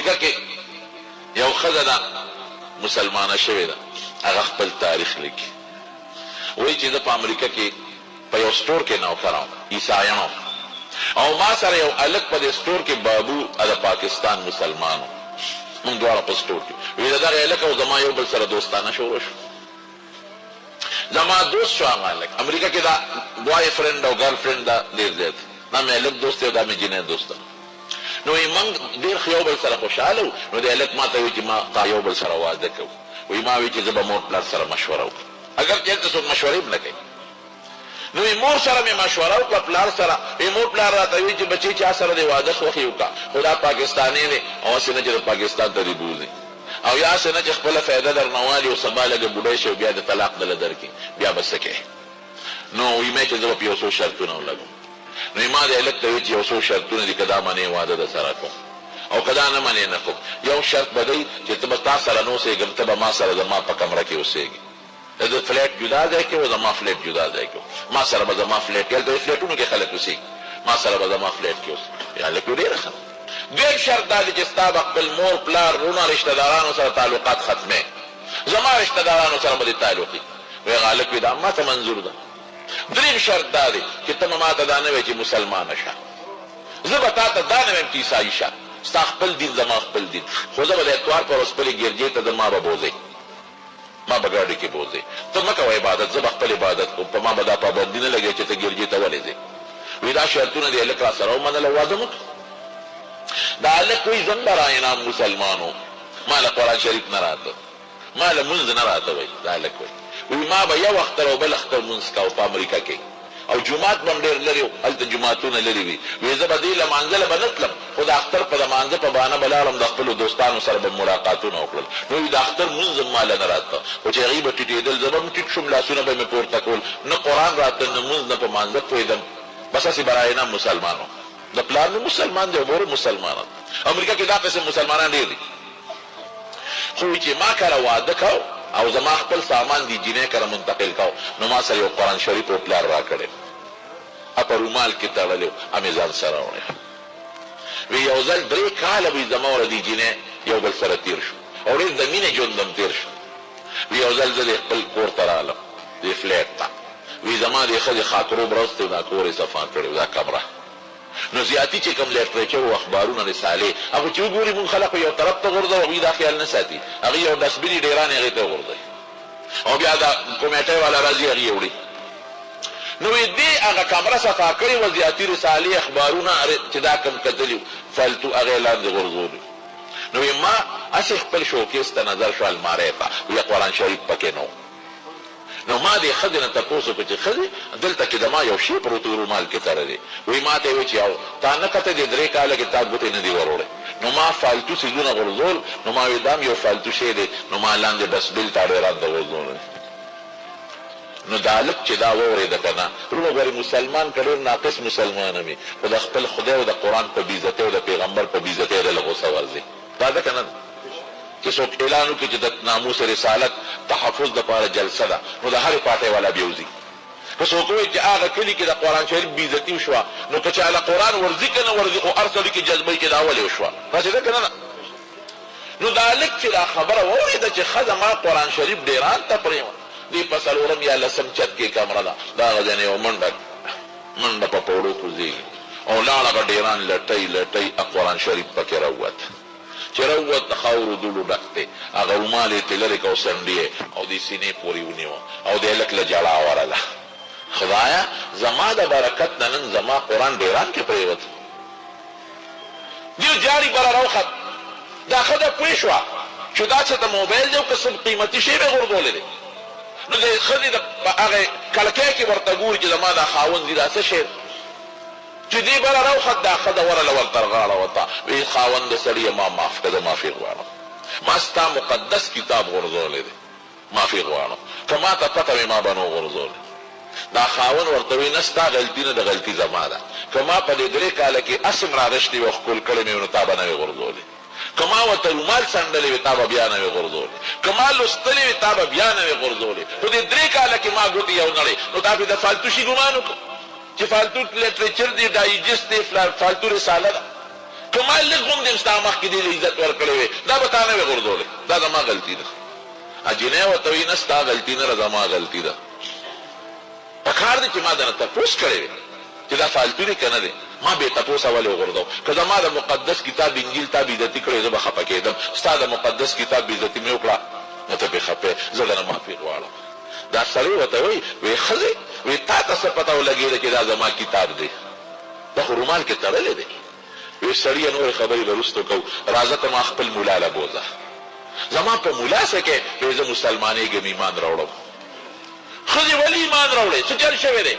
امریکا کې یو ښځه ده مسلمانه شوې ده، هغه خپل تاریخ لیکي، وایي چې زه په امریکا کې په یو سټور کې نوکر وم، عیسایان وم، او ما سره یو هلک په دې سټور کې بابو د پاکستان مسلمان و، موږ دواړه په سټور کې. وایي د دغه هلک او زما یو بل سره دوستانه شروع شو، زما دوست شو هغه هلک. امریکا کې دا بوای فرینډ او ګرل فرینډ دا ډېر زیات، دا مې هلک دوست دی او دا مې جینۍ دوست ده. نو موږ ډېر یو بل سره خوشحاله وو. نو د هلک ما ته وایي چې ما تا یو بل سره واده کوو. وایي ما وایي چې زه به مور پلار سره مشوره وکړم، اگر چې هلته څوک مشورې هم نه کوي. نو مور سره مې مشوره وکړه، پلار سره. مور پلار راته وایي چې بچی چا سره دې واده خوښې وکړه، خو دا پاکستاني دی او هسې نه چې د پاکستان ته دې بوځي، او یا هسې نه چې خپله فایده درنه والي او سبا لږه بوډۍ شي او بیا د طلاق دله درکړي، بیا به څه کوې؟ نو وایي مې چې زه به په یو څو شرطونه ولګوم. نو ما د هلک ته وایي چې یو څو شرطونه دي، که دا منې واده در سره کوم او که دا نه منې نه کوم. یو شرط به دی چې ته به تا سره نه اوسېږم، ته به ما سره زما په کمره کې اوسېږي، د فلیټ جدا ځای کې او زما فلیټ جدا ځای کې، ما سره به زما فلیټ کې، هلته فلیټونو کې خلک اوسېږي، ما سره به زما فلیټ کې اوسېږي. هلک ډېره ښه. دویم شرط دا دی چې ستا به خپل مور پلار وروڼه رشته دارانو سره تعلقات ختمې، زما رشته دارانو سره به دې تعلقي. وایي هغه هلک وایي دا ما ته منظور ده. دریم شرط دا دی چې ته ما ته دا نه وایې چې مسلمانه شه، زه به تا ته دا نه وایم چې عیسایي شه، ستا خپل دین زما خپل دین، خو زه به د اتوار پر ورځ خپلې ګرجې ته ځم، ما به بوځئ، ما به ګاډي کې بوځئ، ته مه کوه عبادت، زه به خپل عبادت کوم، په ما به دا پابندي نه لګوي چې ته ګرجې ته ولې ځې. وایي دا شرطونه دې هلک را سره ومنله، واده مو دا هلک وایي زم به راینام مسلمان و، ما له قرآن شریف نه راته، ما له مونځ نه راته. وایي دا هلک وایي ما به یو اختر او بل اختر مونځ کوه په امریکا کې، او جومات به هم ډېر لرې و، هلته جوماتونه لرې وي. وایي زه به دې لمانځله به نه تلم، خو د اختر په لمانځه په بهانه به لاړم، د خپلو دوستانو سره به ملاقاتونه وکړل. نو وایي د اختر مونځ هم ماله نه راته، خو چې هغوی به ټیټېدل زه به هم ټیټ شوم، لاسونه به مې پورته کول، نه قرآن راته نه مونځ نه په مانځه پوهېدم، بس هسې به راینام مسلمان وم. د پلار مې مسلمان دی او مور مسلمانه. امریکا کې دا قسم مسلمانان ډېر دي. خو وایي چې ما کله واده کو او زما خپل سامان دی جینۍ کره منتقل کو، نو ما سره یو قرآن شریف او پلار راکړی، په رومال کې تړلی و، مې ځان سره وړی. وی یو ځل 3 کاله وی زما او دې جینۍ یو بل سره تیر شو او ډېر د مینې ژوند هم تیر شو. وی یو ځل زه د خپل کور ته رالم، دې فلیټ ته، وی زما دې ښځې خاطرو برست دا کور یې صفا کړی دا کمره. نو زیاتي چې کوم لیټریچر او اخبارونه رسالې هغه چې وګوري مونږ خلک یو طرف ته غورځوو، هغوی دا خیال نه ساتي، هغوی یو ډسبینې ډېرانې هغې ته غورځوي او بیا دا کمیټۍ والا راځي هغې وړي. نو دې هغه کمره صفا کړې وه، زیاتي رسالې اخبارونه چې دا کم کتلي فالتو هغې لاندې غورځولي. نو ما هسې خپل شوکیس ته نظر شو المارۍ ته، وی قرآن شریف پکې نه و. نو ما دې ښځې نه تپوس وکړو چې ښځې دلته کې زما یو شی پروت و رومال کې تړلی. وایي ما ته یې وایي چې تا نه کته دې 3 کاله کې تا ګوتې نه دي وروړی. نو ما فالتو څیزونه غورځول، نو ما وایي دا هم یو فالتو شی دی، نو ما لاندې ډسبیل ټاډېرات د غورځول. نو دا هلک چې دا واورېده که نه، وروڼه ګورې مسلمان که ډېر ناقص مسلمانه وي، خو د خپل خدای او د قرآن په بېعزتۍ او د پیغمبر په بېعزتۍ دله غوسه ورځي. دا ده که نه چې څوک اعلان وکړي چې د ناموس رسالت تحفظ دپاره جلسه ده، نو د هرې پارټۍ والا بیا وځي. که څوک وایي چې هغه کلي کې د قرآن شریف بېعزتي وشوه، نو که چا له قرآن ورځي که نه ورځي، خو هر سړي کې جذبه کې دا ولې وشوه؟ داسې ده که نه؟ نو دا هلک چې دا خبره واورېده چې ښځه ما قرآن شریف ډېران ته پرېوه، دې په 4 یا 10 چت کې کمره ده، دا هغه ځای نه یو منډه په پوړو کوزېږي او لاړ هغه ډېران لټۍ قرآن شریف پکې راووت. چې راووت د خاورو دوړو ډک دی، هغه رومال یې ترې لرې کړ څنډې او دې سینې پورې ونیوه او د هلک له جړا ورله. خدایه زما د برکت نه نن زما قرآن ډېران کې پرېوت. دیو جاري بره راوخت، دا ښځه پوه شوه چې دا څه د موبایل دی او که څه قیمتي شی به غورځولی دی. نو د ښځې د هغې کړکۍ کې ورته ګوري چې زما دا خاوند دي، دا څه شی چې دې بله راوخت، دا ښځه ورله ورته غاړه وته. وی خاونده سړیه ما معاف کړه، معافي غواړم، ما ستا مقدس کتاب غورځولی دی، معافي غواړم، که ما ته پته وي ما به نو غورځولی. دا خاوند ورته وی نه ستا غلطي نه، د غلطي زما ده، که ما په دې 3 کاله کې اسم راغشتې وي او ښکل کړی مې وي، نو تا به نه وي غورځولی. که ما ورته رومال څنډلی وي تا به بیا نه وي غورځولی، که ما لوستلی وي تا به بیا نه وي غورځولی. په دې 3 کاله کې ما ګوتې یو نړۍ، نو تا پرې د فالتو شي ګمان وکړو چې فالتو لیټریچر دی، ډایجسټ دی، فالتو رساله ده. کما لږ هم دې ستا مخکې دې عزت ورکړی وی دا به تا نه وی غورځولی دا زما غلطي ده اجینه ورته وایي نه ستا غلطي نه ده زما غلطي ده پکار دی چې ما دنه تپوس کړی وی چې دا فالتو دی که نه دی ما بې تپوسه ولې وغورځوم که زما د مقدس کتاب انجیل تا بېعزتي کړی زه به خفه کېدم ستا د مقدس کتاب بېعزتي مې وکړه نو ته پرې خفه زه درنه معافي غواړم دا سړی ورته وایي وی ښځې وی تا ته څه پته ولګېده چې دا زما کتاب دی دا خو رومال کې تړلی دی وی سړیه نورې خبرې به وروستو کوو راځه ته ما خپل ملا له بوځه زما په ملا څه کې وی زه مسلمانېږم ایمان راوړم ښځې ولې ایمان راوړی څه چل شوی دی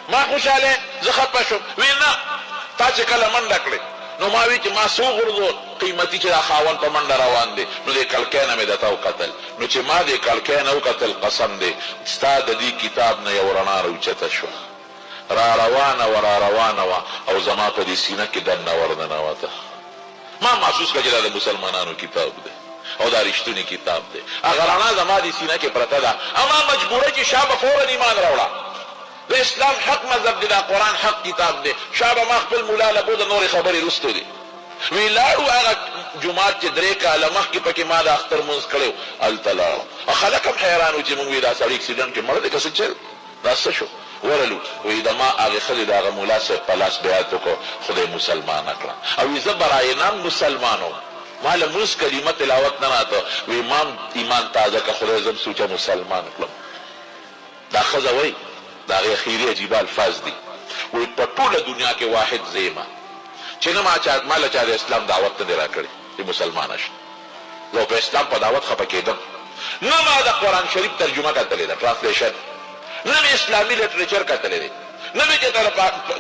ما خوشحاله زه خفه شوم وی نه تا چې کله منډه کړې نو ما وی چې ما څه وغورځول قیمتي چې دا خاوند په منډه روان دی نو دې کړکۍ نه مې درته وکتل نو چې ما دې کړکۍ نه وکتل قسم دی ستا د دې کتاب نه یو رڼا راوچته شوه را روانه وه را روانه وه او زما په دې سینه کې دننه ورننوته ما محسوس کړه چې دا د مسلمانانو کتاب دی او دا رښتونی کتاب دی هغه رڼا زما دې سینه کې پرته ده اما مجبوره چې شا به فورا ایمان راوړه د اسلام حق مذهب دی دا قرآن حق کتاب دی شا به ما خپل ملا له بوده نورې خبرې رستو دی وی لاړو هغه جومات چې 3 کاله مخکې پکې ما د اختر مونځ کړی و هلته لاړو خلک هم حیران و چې مونږ وی دا سړی اکسیډنټ کې مړ دی که څه چل دا څه شو ورلو وی د ما هغې ښځې د هغه ملا صاحب په لاس بیعت وکړو خدای مسلمانه کړه او وی زه براینام مسلمان وم ما له مونځ کلمه تلاوت نه راته وی ما ایمان تازه که خدای زه هم سوچه مسلمان کړم دا ښځه وی د هغې اخیري عجیبه الفاظ دي وی په ټوله دنیا کې واحد زه یم چې نه ما له چا د اسلام دعوت نه دی راکړی چې مسلمانه شم زه په اسلام په دعوت خفه کېدم نه ما د قرآن شریف ترجمه کتلی ده ټرانسلیشن نه مې اسلامي لټریچر کتلی دی نه مې چې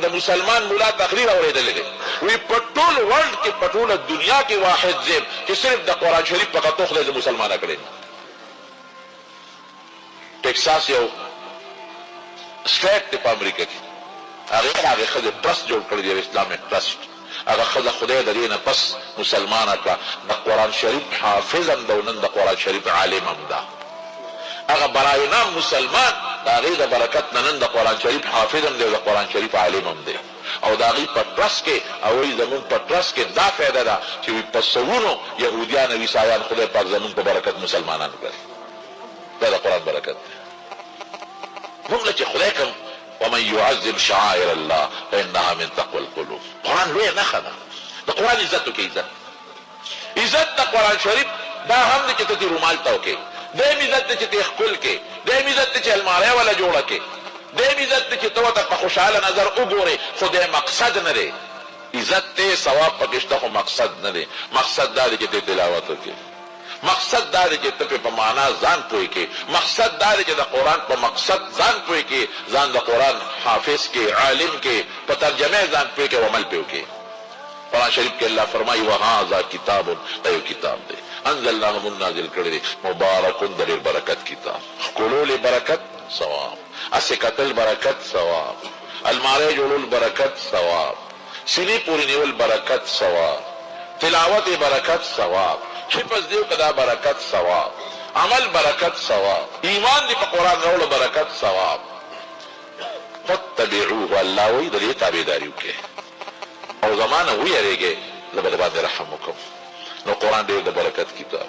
د مسلمان ملا تقریر اورېدلی دی وی په ټول ورلډ کې په ټوله دنیا کې واحد زه یم چې صرف د قرآن شریف په کتو خدای زه مسلمانه کړی ټیکساس یو سټیټ دی په امریکا کې هغې ښځې ټرسټ جوړ کړی دی اسلامک ټرسټ هغه ښځه خدای د دې نه پس مسلمانه کړه د قرآن شریف حافظ هم ده او نن د قرآن شریف عالم هم ده هغه براینام مسلمان د هغې د برکت نه نن د قرآن شریف حافظ هم دی او د قرآن شریف عالم هم دی او د هغې په ټرسټ کې او وایي زمونږ په ټرسټ کې دا فایده ده چې په سوونو یهودیان او عیسایان خدای پاک زمونږ په برکت مسلمانان کړي دا د قرآن برکت دی مونږ له چې خدای کوم ومن يعظم شعائر الله فإنها من تقوى القلوب قرآن لویه نښه ده د قرآن عزت وکړي عزت د قرآن شریف دا هم دی چې ته دې رومال ته وکړې دیم عزت دی چې ته یې ښکل کړې دیم عزت دی چې الماری والا جوړه کړې دیم عزت دی چې ته ورته په خوشحاله نظر وګورې خو دی مقصد نه دی عزت دی ثواب پکې شته خو مقصد نه دی مقصد دا دی چې ته تلاوت وکړې مقصد دا دی چې ته په معنا ځان پوه کې مقصد دا دی چې د قرآن په مقصد ځان پوه کې ځان د قرآن حافظ کې عالم کې په ترجمه ځان پوه کې او عمل پوه کې قرآن شریف کې الله فرمایي وهذا کتاب دا یو کتاب دی انزلناه من نازل کړی دی مبارک د ډېر برکت کتاب ښکلول برکت ثواب اسې کتل برکت ثواب الماری جوړول برکت ثواب سینې پورې نیول برکت ثواب تلاوت برکت ثواب حفظ دیو کدا برکت ثواب عمل برکت ثواب ایمان دی په قرآن راوړو برکت ثواب فتبعوه الله وی د دې تابعداري وکړئ او زمانه ویریږئ زه به باندې رحم وکړم نو قرآن ډېر د برکت کتاب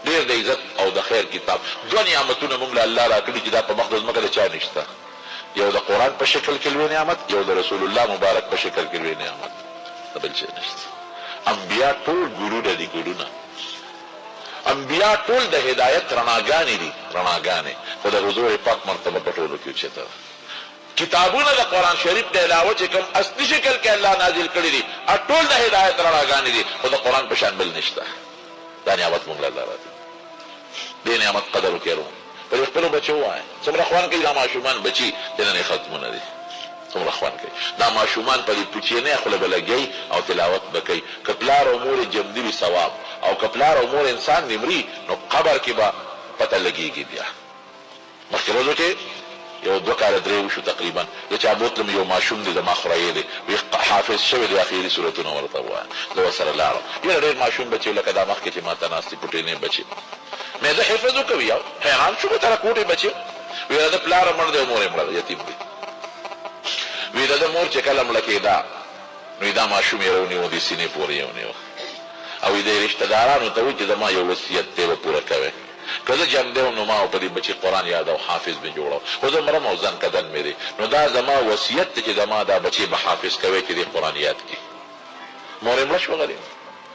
ډېر د عزت او د خیر کتاب دوه نعمتونه موږ له الله راکړي چې دا په مخ د ځمکه د چا نشته یو د قرآن په شکل کې لوی نعمت یو د رسول الله مبارک په شکل کې لوی نعمت د بل شی نشته انبیا ټول ګلونه دي ګلونه انبیا ټول د هدایت رڼاګانې دي رڼاګانې خو د حضور پاک مرتبه په ټولو کې اوچته ده کتابونه د قرآن شریف د علاوه چې کوم اصلي شکل کې الله نازل کړي دي ټول د هدایت رڼاګانې دي خو د قرآن په شان بل نشته دا نعمت موږ له الله راځي دې نعمت قدر وکړو په خپلو بچو ووایه څومره خوان کوي دا ماشومان بچي د نن ختمونه دي څومره خوان کوي دا ماشومان په دې پوچینې خوله به لګوي او تلاوت به کوي که پلار او مور جمدي وي ثواب او که پلار او مور انسان نمري نو قبر کې به پته لګېږي بیا مخکې ورځو کې یو 2 کاله 3 وشو تقریبا د چا بوتلم یو ماشوم دی زما خورایې دی وی حافظ شوی د اخیري صورتونه ورته ووایه زه ورسره لاړم یاره ډېر ماشوم بچي لکه دا مخکې چې ماته ناستې پوټینې بچي مې زه حفظ وکوي حیران شو به تره کوټې بچي وی د پلار مړ دی او مور یې مړه ده یتیم دی وی د مور چې کله مړه کېده نو دا ماشوم یې راونیو دې سینې پورې یې ونیو او دې رشته دارانو ته وایي چې زما یو وصیت دی به پوره کوئ که زه جنګ نو ما په دې بچي قرآن یاد او حافظ مې جوړو خو زه مرم او ځن کدن مې دی نو دا زما وصیت دی چې زما دا بچي به حافظ کوئ چې دې قرآن یاد کړي مور یې مړه شوه غلې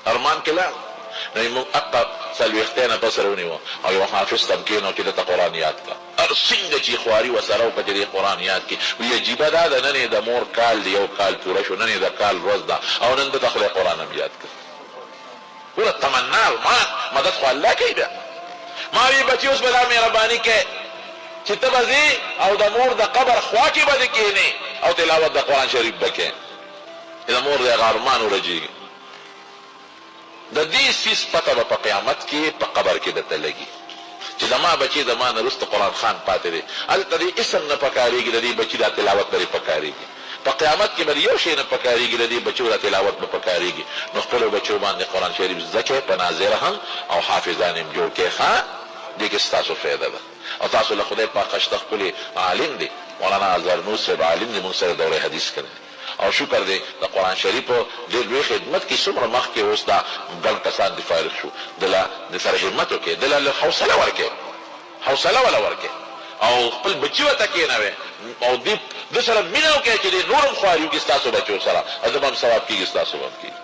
ارمان کې لاړ نو یې موږ اقا څلوېښتۍ نه پس راونیوه او یو حافظ ته کېنو چې دته قرآن یاد کړه هر څنګه چې خواري ورسره وکړه چې دې قرآن یاد کړي وایي عجیبه دا ده نن یې د مور کال دی یو کال پوره شو نن یې د کال ورځ ده او نن دته خدای قرآن هم یاد کړه ګوره تمنا مدد خو الله کوي بیا ما وی بچی اوس به دا مهرباني کوي چې ته به ځې او د مور د قبر خوا کې به دې کښېنې او تلاوت د قرآن شریف به کوې د مور د هغه ارمان ورجېږي د دې سیس پته به په قیامت کې په قبر کې درته لګي چې زما بچی زما نه وروسته قرآن خان پاتې دی هلته دې اسم نه پکارېږي د دې بچي دا تلاوت به دې پکارېږي په قیامت کې به یو شی نه پکارېږي د دې بچو دا تلاوت به پکارېږي نو خپلو بچو باندې قرآن شریف زده کړئ په ناظره هم او حافظان هم جوړ کړئ ښه دې کې ستاسو فایده ده او تاسو له خدای پاک شته ښکلي عالم دی مولانا زرنوز صاحب عالم دی موږ سره دوره حدیث کړی او شکر دی د قرآن شریف د لوی خدمت کې څومره مخکې اوس دا ګڼ کسان دې فارغ شو دله د سره همت وکړئ دله حوصله ورکړئ حوصله ولا ورکړئ او خپل بچي ورته کښېنوئ او د سره مینه وکړئ چې د نور هم خواري وکړي ستاسو بچو سره او زما هم ثواب کېږي ستاسو به هم کېږي